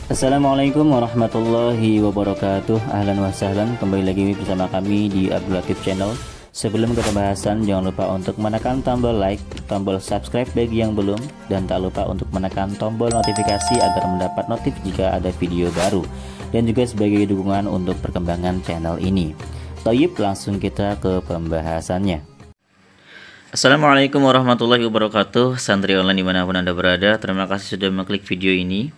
Assalamualaikum warahmatullahi wabarakatuh. Ahlan wa sahlan, kembali lagi bersama kami di Abdul Latif Channel. Sebelum ke pembahasan, jangan lupa untuk menekan tombol like, tombol subscribe bagi yang belum, dan tak lupa untuk menekan tombol notifikasi agar mendapat notif jika ada video baru, dan juga sebagai dukungan untuk perkembangan channel ini. Toyib, langsung kita ke pembahasannya. Assalamualaikum warahmatullahi wabarakatuh. Santri online dimanapun Anda berada, terima kasih sudah mengklik video ini.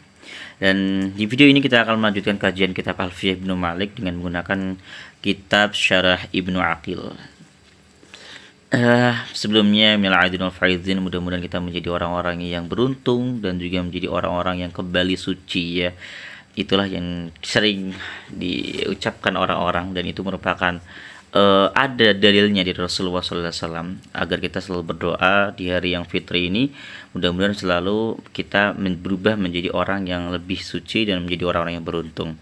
Dan di video ini kita akan melanjutkan kajian kitab Alfiyah Ibnu Malik dengan menggunakan kitab Syarah Ibnu Aqil. Sebelumnya, minal aidin wal faizin, mudah-mudahan kita menjadi orang-orang yang beruntung dan juga menjadi orang-orang yang kembali suci ya. Itulah yang sering diucapkan orang-orang, dan itu merupakan ada dalilnya di Rasulullah SAW agar kita selalu berdoa di hari yang fitri ini. Mudah-mudahan selalu kita berubah menjadi orang yang lebih suci dan menjadi orang-orang yang beruntung.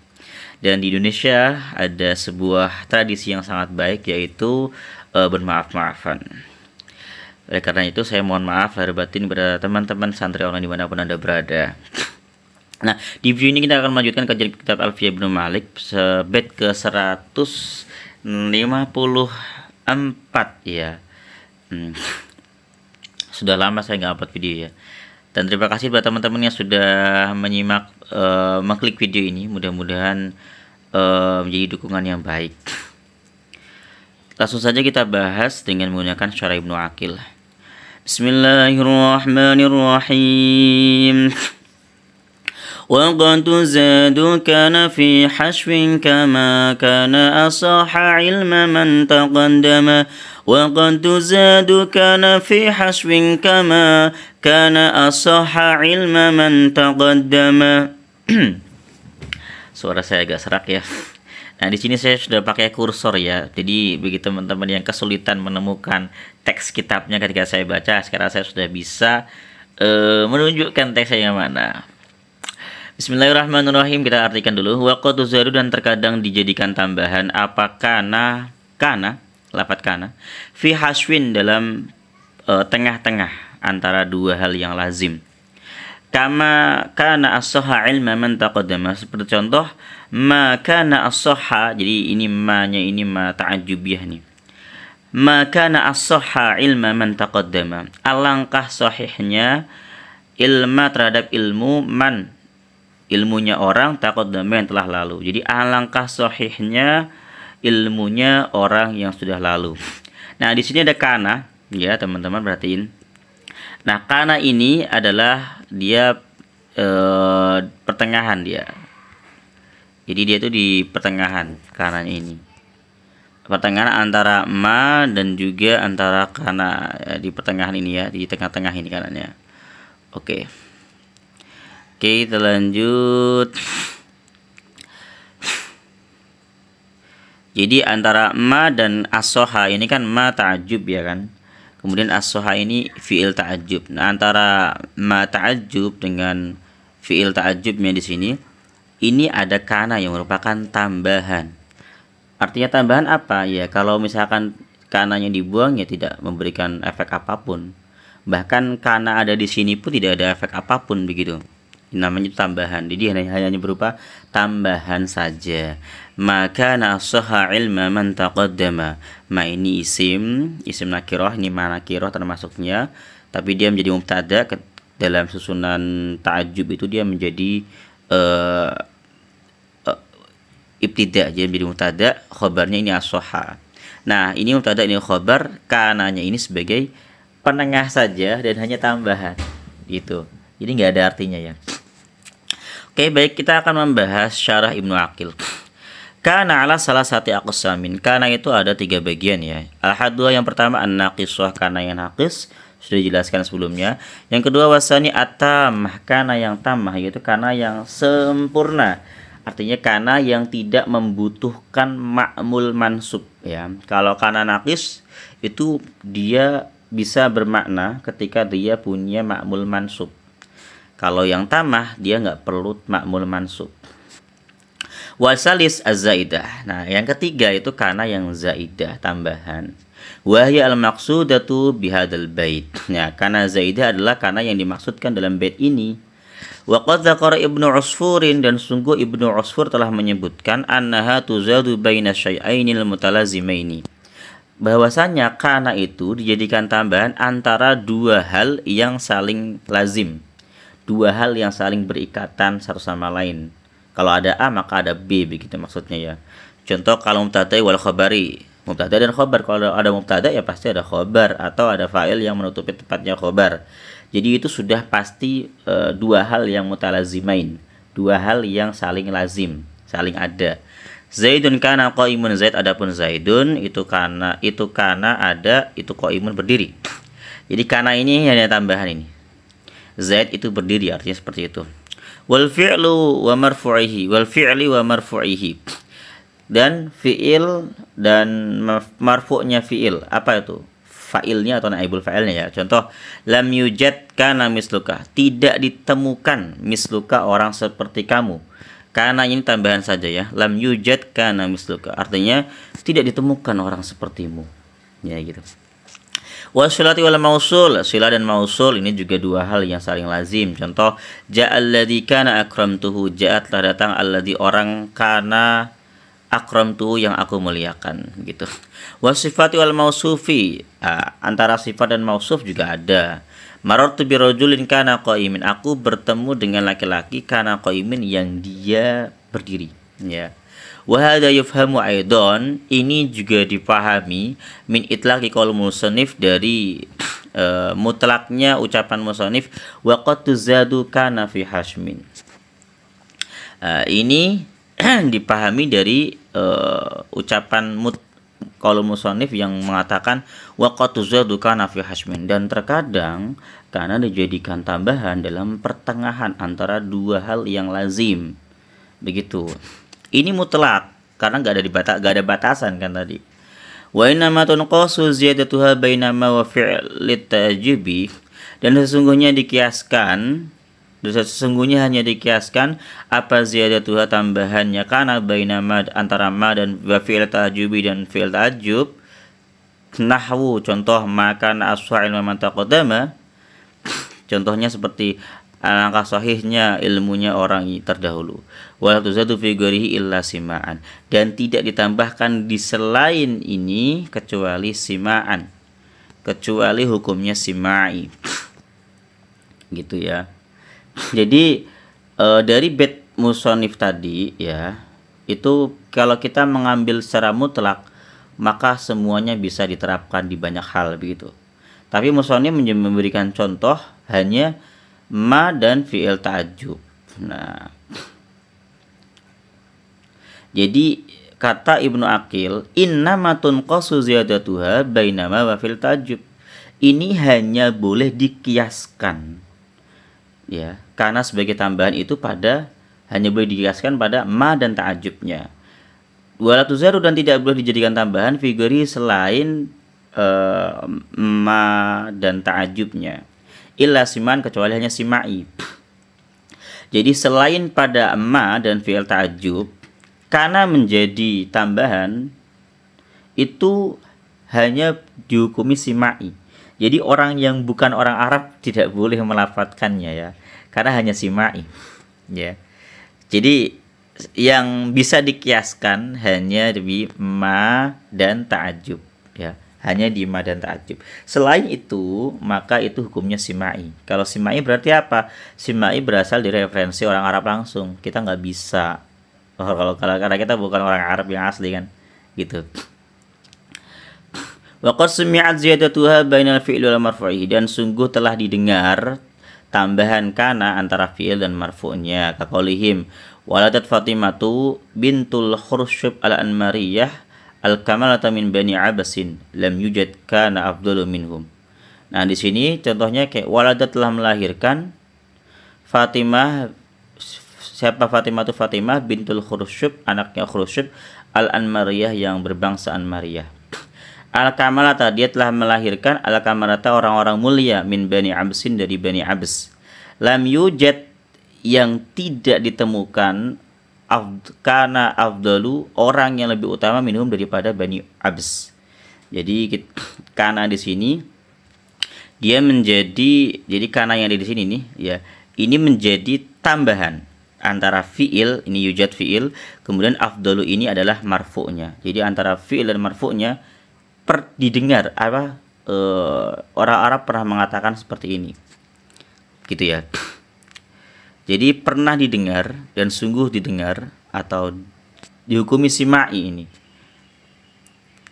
Dan di Indonesia ada sebuah tradisi yang sangat baik, yaitu bermaaf-maafan. Oleh karena itu saya mohon maaf lahir batin kepada teman-teman santri online dimanapun Anda berada. Nah, di video ini kita akan melanjutkan kajian kitab Alfiyah Ibnu Malik bait ke 154 ya. Sudah lama saya nggak upload video ya. Dan terima kasih buat teman-teman yang sudah menyimak, mengklik video ini. Mudah-mudahan menjadi dukungan yang baik. Langsung saja kita bahas dengan menggunakan Syarah Ibnu Aqil. Bismillahirrahmanirrahim. وقد زاد كان في حشو كما كان أصح علم من تقدم وقد زاد كان في حشو كما كان أصح علم من تقدم. Suara saya agak serak ya. Nah, di sini saya sudah pakai kursor ya. Jadi bagi teman-teman yang kesulitan menemukan teks kitabnya ketika saya baca, sekarang saya sudah bisa menunjukkan teksnya yang mana. Bismillahirrahmanirrahim, kita artikan dulu. Waqad tuzadu, dan terkadang dijadikan tambahan apa kana, lafadz kana, fi haswin, dalam tengah-tengah antara dua hal yang lazim. Kama kana as-sahha ilma man taqaddama, seperti contoh ma kana as-sahha, jadi ini ma-nya ini ma ta'ajjubiyah nih. Ma kana as-sahha ilma man taqaddama, alangkah sahihnya ilma terhadap ilmu man, ilmunya orang, taqaddama yang telah lalu. Jadi alangkah sahihnya ilmunya orang yang sudah lalu. Nah, di sini ada kana ya, teman-teman perhatiin. Nah, kana ini adalah dia pertengahan dia. Jadi dia itu di pertengahan kananya ini. Pertengahan antara ma dan juga antara kana ya, di pertengahan ini ya, di tengah-tengah ini kanannya. Oke, kita lanjut. Jadi antara ma dan as-soha ini kan ma ta'ajjub ya kan. Kemudian as-soha ini fi'il ta'ajjub. Nah, antara ma ta'ajjub dengan fi'il ta'ajjubnya di sini, ini ada kana yang merupakan tambahan. Artinya tambahan apa? Ya, kalau misalkan kananya dibuang ya tidak memberikan efek apapun. Bahkan kana ada di sini pun tidak ada efek apapun begitu. Namanya tambahan, jadi hanya berupa tambahan saja. Maka nasaha ilma man taqaddama. Ma ini isim nakirah, ini ma nakirah termasuknya, tapi dia menjadi mubtada. Dalam susunan ta'ajjub itu dia menjadi ibtida, jadi menjadi mubtada, khobarnya ini as-soha. Nah, ini mubtada, ini khobar, kananya ini sebagai penengah saja dan hanya tambahan gitu. Jadi nggak ada artinya ya. Oke, baik, kita akan membahas Syarah Ibnu Aqil. Kana ala salah satu aqsamin. Kana itu ada 3 bagian ya. Al-hadwa, yang pertama an-naqisah, kana yang naqis, sudah dijelaskan sebelumnya. Yang kedua wasani at-tamah, kana yang tamah, yaitu kana yang sempurna. Artinya kana yang tidak membutuhkan ma'mul mansub ya. Kalau kana naqis itu dia bisa bermakna ketika dia punya ma'mul mansub. Kalau yang tamah dia nggak perlu ma'mul mansub. Wasalis az-zaidah. Nah, yang ketiga itu kana yang zaidah, tambahan. Wahya al-maqsudatu bihadal bait. Nah, kana zaidah adalah kana yang dimaksudkan dalam bait ini. Wa qad dzakara Ibnu Usfurin, dan sungguh Ibnu Usfur telah menyebutkan annaha tuzadu baina syai'ainil mutalazimaini, bahwasanya kana itu dijadikan tambahan antara dua hal yang saling lazim, dua hal yang saling berikatan satu sama lain. Kalau ada A maka ada B, begitu maksudnya ya. Contoh kalau mubtada wal khabari, mubtada dan khabar. Kalau ada mubtada ya pasti ada khabar atau ada fa'il yang menutupi tempatnya khabar. Jadi itu sudah pasti dua hal yang mutalazimain, dua hal yang saling lazim, saling ada. Zaidun kana qaimun, Zaid adapun Zaidun itu kana ada, itu qaimun berdiri. Jadi kana ini hanya tambahan ini. Zaid itu berdiri, artinya seperti itu. Wal fi'lu wa marfu'ihi, wal fi'li wa marfu'ihi. Dan fi'il dan marfu'nya fi'il, apa itu? Fa'ilnya atau naibul fa'ilnya ya. Contoh, lam yujad kana misluka, tidak ditemukan misluka orang seperti kamu. Kana ini tambahan saja ya. Lam yujad kana misluka, artinya tidak ditemukan orang sepertimu. Ya gitu. Wasilati wal mausul, sila dan mausul ini juga dua hal yang saling lazim. Contoh, ja'alladzi kana akramtuhu, ja'a telah datang alladzi orang, kana akramtuhu yang aku muliakan, gitu. Wasifati wal mausufi, antara sifat dan mausuf juga ada. Marartu bi rajulin kana qaimin, aku bertemu dengan laki-laki kana qaimin yang dia berdiri, ya. Wa hadza yufhamu aidan, ini juga dipahami min itlaqi qaul musannif, dari mutlaknya ucapan musannif, wa qad tuzadu kana fi hashmin. Ini dipahami dari ucapan qaul musannif yang mengatakan wa qad tuzadu kana fi hashmin, dan terkadang karena dijadikan tambahan dalam pertengahan antara dua hal yang lazim, begitu. Ini mutlak karena nggak ada batasan kan tadi. Wa inna ma tunqasu ziyadatuha bainama wa fi'lit ta'jibi, dan sesungguhnya hanya dikiaskan apa ziyadatuha tambahannya kana bainama antara ma dan wa fi'il ta'jibi dan fi'il ta'jub. Nahwu, contoh makan as-sa'il man taqaddama, contohnya seperti alangkah sahihnya ilmunya orang terdahulu. Wala tuzadu fi ghairihi illa sima'an, dan tidak ditambahkan di selain ini kecuali sima'an, kecuali hukumnya sima'i, gitu ya. Jadi dari bait musannif tadi ya, itu kalau kita mengambil secara mutlak maka semuanya bisa diterapkan di banyak hal, begitu. Tapi musannif memberikan contoh hanya ma dan fi'il ta'ajjub. Nah, jadi kata Ibnu Aqil, innama tunqasu ziyadatuha bainama wa fil ta'ajjub, ini hanya boleh dikiaskan ya, karena sebagai tambahan itu hanya boleh dikiaskan pada ma dan ta'ajjubnya. Wala tuzaru, dan tidak boleh dijadikan tambahan figuri selain ma dan ta'ajjubnya. Illa siman, kecuali hanya sima'i. Jadi selain pada ma dan fi'il ta'ajjub, karena menjadi tambahan itu hanya dihukumi sima'i. Jadi orang yang bukan orang Arab tidak boleh melafadzkannya ya, karena hanya sima'i ya. Jadi yang bisa dikiaskan hanya di ma dan ta'ajjub ya, hanya di ma dan ta'ajjub. Selain itu maka itu hukumnya sima'i. Kalau sima'i berarti apa? Sima'i berasal dari referensi orang Arab langsung. Kita nggak bisa kalau karena kita bukan orang Arab yang asli kan, gitu. Wa qad sumi'at ziyadatuha bainal fi'li wal marfu'i, dan sungguh telah didengar tambahan kana antara fi'il dan marfu'nya. Kaqaulihim waladat Fatimatu bintul Khursyib al-Anmariyah al-kamalata min bani Abbasin lam yujad kana afdalu minhum. Nah, di sini contohnya kayak waladat telah melahirkan Fatimah. Siapa Fatimah? Itu Fatimah bintul Khursyib, anaknya Khursyib al-Anmariyah yang berbangsa Anmariyah. Al-kamalata, dia telah melahirkan al-kamalata orang-orang mulia min bani Absin, dari bani Abs. Lam yujad, yang tidak ditemukan, kana afdalu, orang yang lebih utama minhum, daripada bani Abs. Jadi kana di sini dia menjadi, jadi kana yang ada di sini nih ya, ini menjadi tambahan antara fiil, ini yujad fiil, kemudian afdalu ini adalah marfu'nya. Jadi antara fiil dan marfu'nya didengar apa orang Arab pernah mengatakan seperti ini. Gitu ya. Jadi pernah didengar dan sungguh didengar atau dihukumi sima'i ini.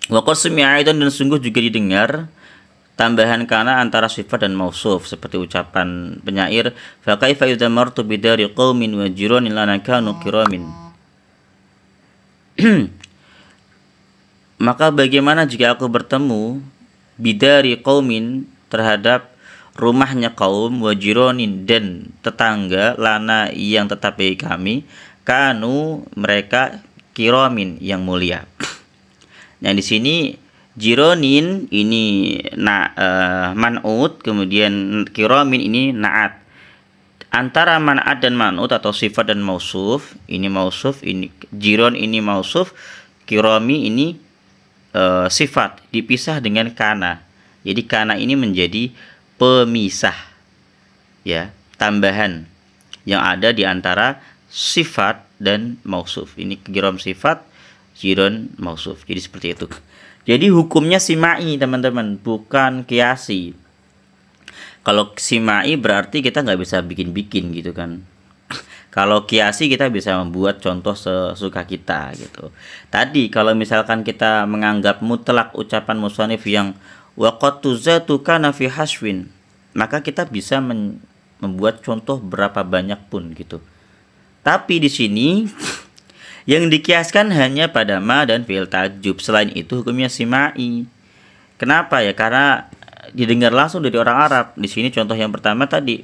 Wa qad sumi'a dan sungguh juga didengar tambahan kana antara sifat dan mausuf seperti ucapan penyair fa kaifa yudamartu bidari qaumin wa jiranin lana kanu kiramin. Maka bagaimana jika aku bertemu bidari qaumin terhadap rumahnya kaum wa jiranin dan tetangga lana yang tetap bagi kami kanu mereka kiramin yang mulia. Nah di sini jironin ini man'ut, kemudian kiramin ini na'at. Antara man'at dan man'ut atau sifat dan mausuf, ini mausuf, ini jiron ini mausuf, kirami ini sifat dipisah dengan kana. Jadi kana ini menjadi pemisah, ya, tambahan yang ada di antara sifat dan mausuf. Ini kiram sifat, jiron mausuf. Jadi seperti itu. Jadi hukumnya sima'i teman-teman, bukan kiasi. Kalau sima'i berarti kita nggak bisa bikin-bikin gitu kan. Kalau kiasi kita bisa membuat contoh sesuka kita gitu. Tadi kalau misalkan kita menganggap mutlak ucapan musannif yang waqad tuzatu kana fi haswin, maka kita bisa membuat contoh berapa banyak pun gitu. Tapi di sini yang dikiaskan hanya pada ma dan fi'il ta'jub. Selain itu hukumnya sima'i. Kenapa ya? Karena didengar langsung dari orang Arab. Di sini contoh yang pertama tadi.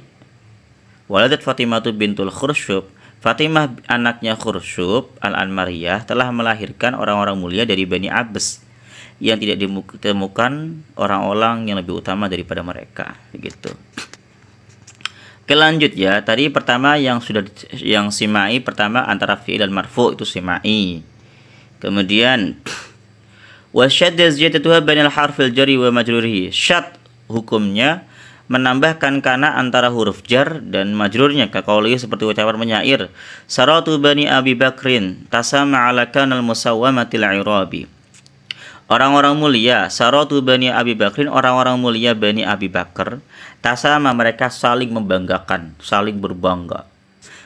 Waladat Fatimatu bintul Khursyub. Fatimah anaknya Khursyub al-Anmariyah telah melahirkan orang-orang mulia dari Bani Abbas yang tidak ditemukan orang-orang yang lebih utama daripada mereka. Begitu. Oke lanjut ya. Tadi pertama yang sima'i pertama antara fi'il dan marfu itu sima'i. Kemudian wasyadda ziyadatuha bainal harfil jari wa majrurihi. Syad hukumnya menambahkan kana antara huruf jar dan majrurnya, kaqauli seperti ucapan penyair saratu bani Abi Bakrin tasama ala kanal musawwamatil irabi. Orang-orang mulia, saratu bani Abi Bakrin, orang-orang mulia Bani Abi Bakar, tasama mereka saling membanggakan, saling berbangga.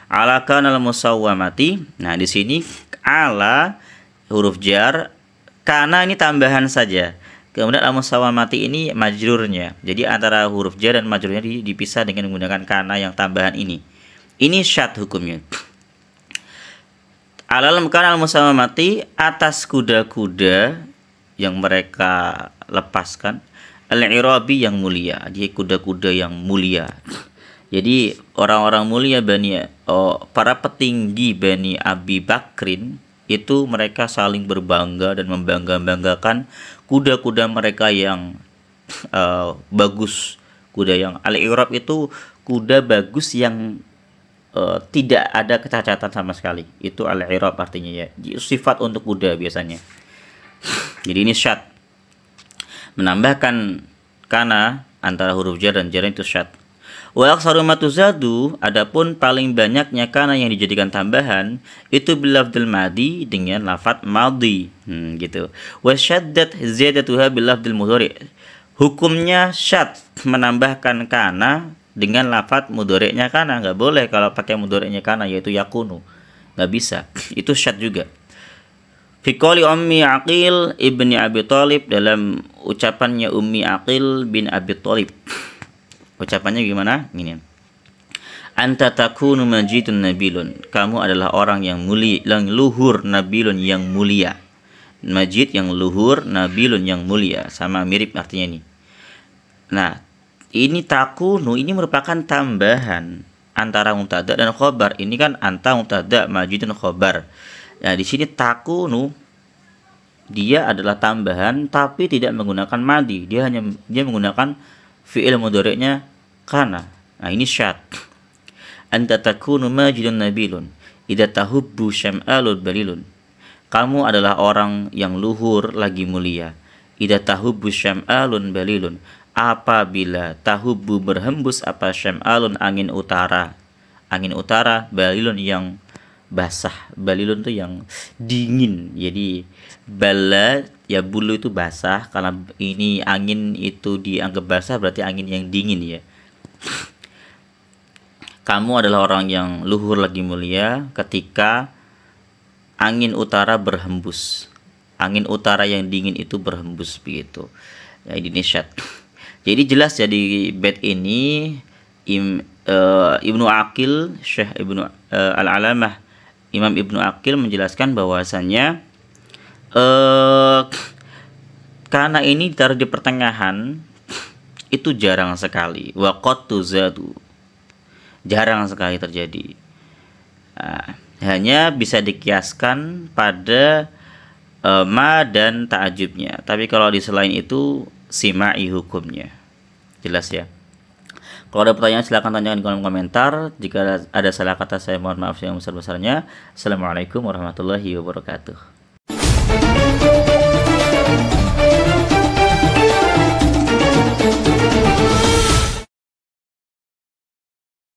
Ala kanal musawwamati. Nah, di sini ala huruf jar, kana ini tambahan saja. Kemudian al-musawwamati ini majrurnya. Jadi antara huruf jar dan majrurnya dipisah dengan menggunakan kana yang tambahan ini. Ini syad hukumnya. Alal kana al-musawwamati, atas kuda-kuda yang mereka lepaskan, al-irabi yang mulia, dia kuda-kuda yang mulia. Jadi orang-orang mulia para petinggi Bani Abi Bakrin itu mereka saling berbangga dan membangga-banggakan kuda-kuda mereka yang bagus. Kuda yang al-irab itu kuda bagus yang tidak ada kecacatan sama sekali. Itu al-irab artinya ya. Sifat untuk kuda biasanya. Jadi ini syad. Menambahkan kana antara huruf jar dan jar itu syad. Wa aksaru ma tuzadu, adapun paling banyaknya kana yang dijadikan tambahan itu bilafdzil madi dengan lafaz madhi. Gitu. Wa syaddat ziyadatuha bilafdzil mudhari. Hukumnya syad menambahkan kana dengan lafaz mudhari'nya kana. Enggak boleh kalau pakai mudhari'nya kana yaitu yakunu. Enggak bisa. Itu syad juga. Fi qouli Ummi Aqil ibni Abi Thalib, dalam ucapannya Ummi Aqil bin Abi Thalib. Ucapannya gimana? Gini. Anta takunu majidun nabilun. Kamu adalah orang yang mulia, yang luhur, nabilun yang mulia. Majid yang luhur, nabilun yang mulia. Sama mirip artinya ini. Nah, ini takunu ini merupakan tambahan antara mubtada dan khobar. Ini kan anta mubtada, majidun khobar. Nah, di sini takunu dia adalah tambahan tapi tidak menggunakan madi. Dia menggunakan fi'il mudhari'nya kana. Nah, ini syad. Anta takunu majidun nabilun idza tahubbu syam'alul balilun. Kamu adalah orang yang luhur lagi mulia. Idza tahubbu syam'alun balilun. Apabila tahubbu berhembus apa syam'alun angin utara. angin utara, balilun yang basah. Balilun tuh yang dingin. Jadi bala ya bulu itu basah, karena ini angin itu dianggap basah berarti angin yang dingin ya. Kamu adalah orang yang luhur lagi mulia ketika angin utara berhembus. Angin utara yang dingin itu berhembus begitu. Ya ini nisyat. Jadi jelas ya di bait ini Ibnu Aqil, Syekh Ibnu Al-Alamah Imam Ibnu Aqil menjelaskan bahwasanya karena ini ditaruh di pertengahan itu jarang sekali. Wa qad tuzadu, jarang sekali terjadi. Hanya bisa dikiaskan pada ma dan ta'ajubnya. Tapi kalau di selain itu simai hukumnya. Jelas ya. Kalau ada pertanyaan silahkan tanyakan di kolom komentar. Jika ada salah kata saya mohon maaf yang besar-besarnya. Assalamualaikum warahmatullahi wabarakatuh.